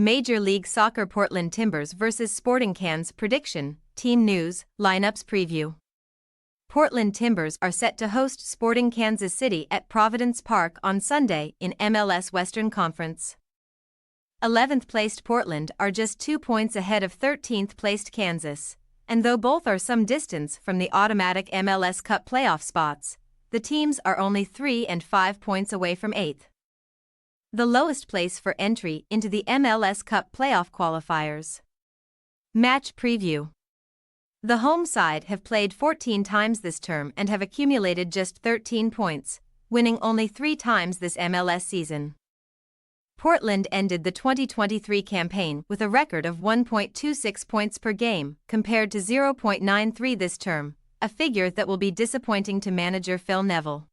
Major League Soccer Portland Timbers vs Sporting Kansas prediction, team news, lineups preview. Portland Timbers are set to host Sporting Kansas City at Providence Park on Sunday in MLS Western Conference. 11th placed Portland are just 2 points ahead of 13th placed Kansas, and though both are some distance from the automatic MLS Cup playoff spots, the teams are only 3 and 5 points away from 8th. The lowest place for entry into the MLS Cup playoff qualifiers. Match preview. The home side have played 14 times this term and have accumulated just 13 points, winning only 3 times this MLS season. Portland ended the 2023 campaign with a record of 1.26 points per game compared to 0.93 this term, a figure that will be disappointing to manager Phil Neville.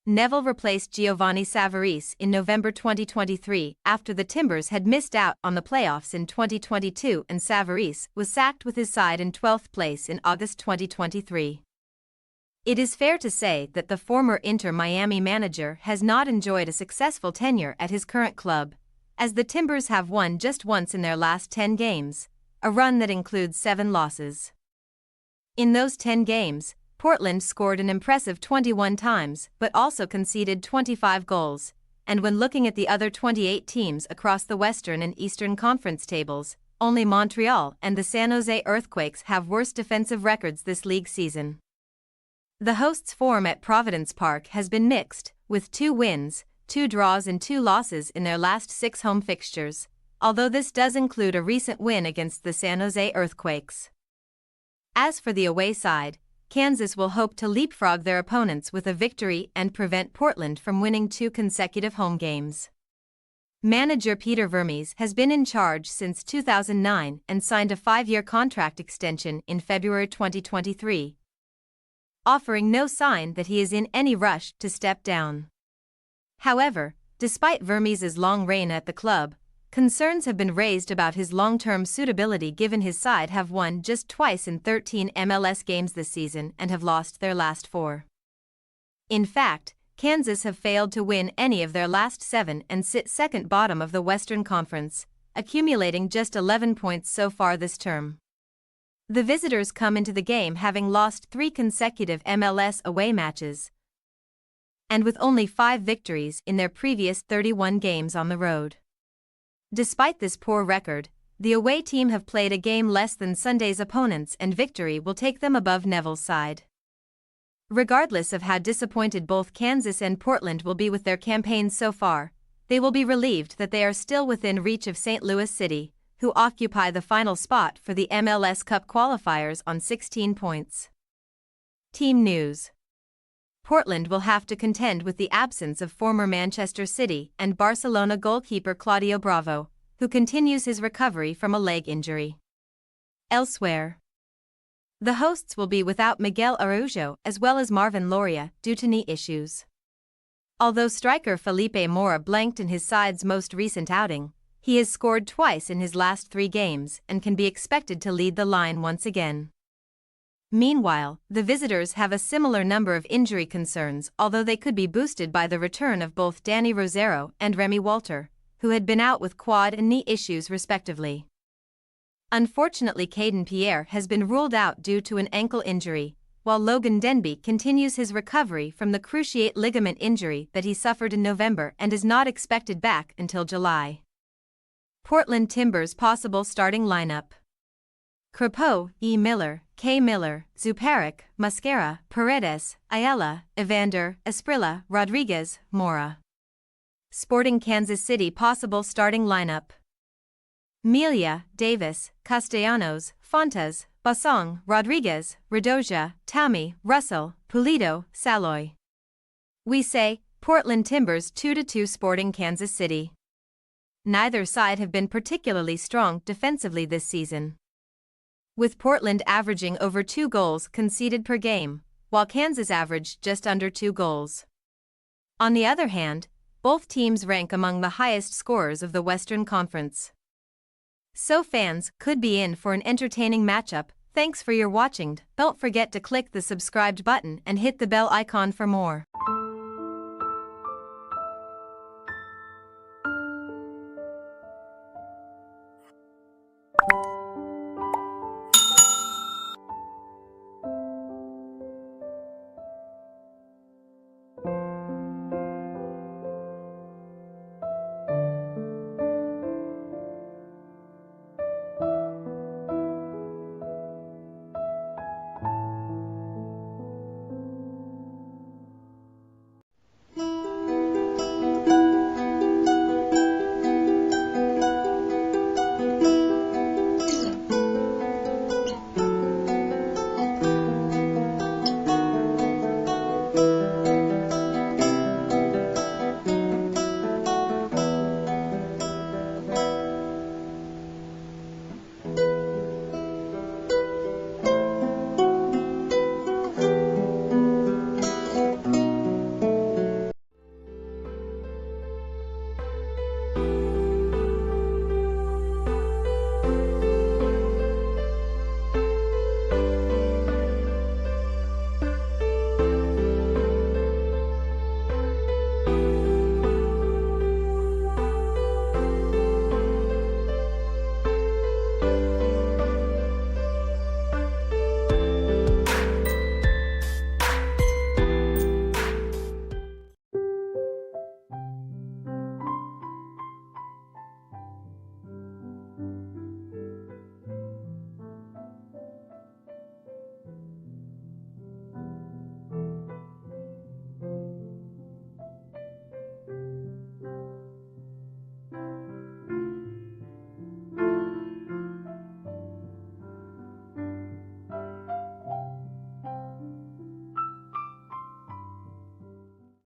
Neville replaced Giovanni Savarese in November 2023 after the Timbers had missed out on the playoffs in 2022 and Savarese was sacked with his side in 12th place in August 2023. It is fair to say that the former Inter Miami manager has not enjoyed a successful tenure at his current club, as the Timbers have won just once in their last 10 games, a run that includes 7 losses. In those 10 games, Portland scored an impressive 21 times but also conceded 25 goals, and when looking at the other 28 teams across the Western and Eastern Conference tables, only Montreal and the San Jose Earthquakes have worse defensive records this league season. The hosts' form at Providence Park has been mixed, with 2 wins, 2 draws and 2 losses in their last 6 home fixtures, although this does include a recent win against the San Jose Earthquakes. As for the away side, Kansas will hope to leapfrog their opponents with a victory and prevent Portland from winning 2 consecutive home games. Manager Peter Vermes has been in charge since 2009 and signed a 5-year contract extension in February 2023, offering no sign that he is in any rush to step down. However, despite Vermes' long reign at the club, concerns have been raised about his long-term suitability given his side have won just twice in 13 MLS games this season and have lost their last 4. In fact, Kansas have failed to win any of their last 7 and sit second bottom of the Western Conference, accumulating just 11 points so far this term. The visitors come into the game having lost 3 consecutive MLS away matches, and with only 5 victories in their previous 31 games on the road. Despite this poor record, the away team have played a game less than Sunday's opponents and victory will take them above Neville's side. Regardless of how disappointed both Kansas and Portland will be with their campaigns so far, they will be relieved that they are still within reach of St. Louis City, who occupy the final spot for the MLS Cup qualifiers on 16 points. Team news. Portland will have to contend with the absence of former Manchester City and Barcelona goalkeeper Claudio Bravo, who continues his recovery from a leg injury. Elsewhere, the hosts will be without Miguel Araujo as well as Marvin Loria due to knee issues. Although striker Felipe Mora blanked in his side's most recent outing, he has scored twice in his last 3 games and can be expected to lead the line once again. Meanwhile, the visitors have a similar number of injury concerns, although they could be boosted by the return of both Danny Rosero and Remy Walter, who had been out with quad and knee issues respectively. Unfortunately, Caden Pierre has been ruled out due to an ankle injury, while Logan Denby continues his recovery from the cruciate ligament injury that he suffered in November and is not expected back until July. Portland Timbers possible starting lineup: Crepeau, E. Miller, K. Miller, Zuparic, Mascara, Paredes, Ayala, Evander, Esprilla, Rodriguez, Mora. Sporting Kansas City possible starting lineup: Melia, Davis, Castellanos, Fontes, Basong, Rodriguez, Radoja, Tami, Russell, Pulido, Saloy. We say, Portland Timbers 2-2 Sporting Kansas City. Neither side have been particularly strong defensively this season, with Portland averaging over 2 goals conceded per game, while Kansas averaged just under 2 goals. On the other hand, both teams rank among the highest scorers of the Western Conference. So fans could be in for an entertaining matchup. Thanks for your watching. Don't forget to click the subscribed button and hit the bell icon for more.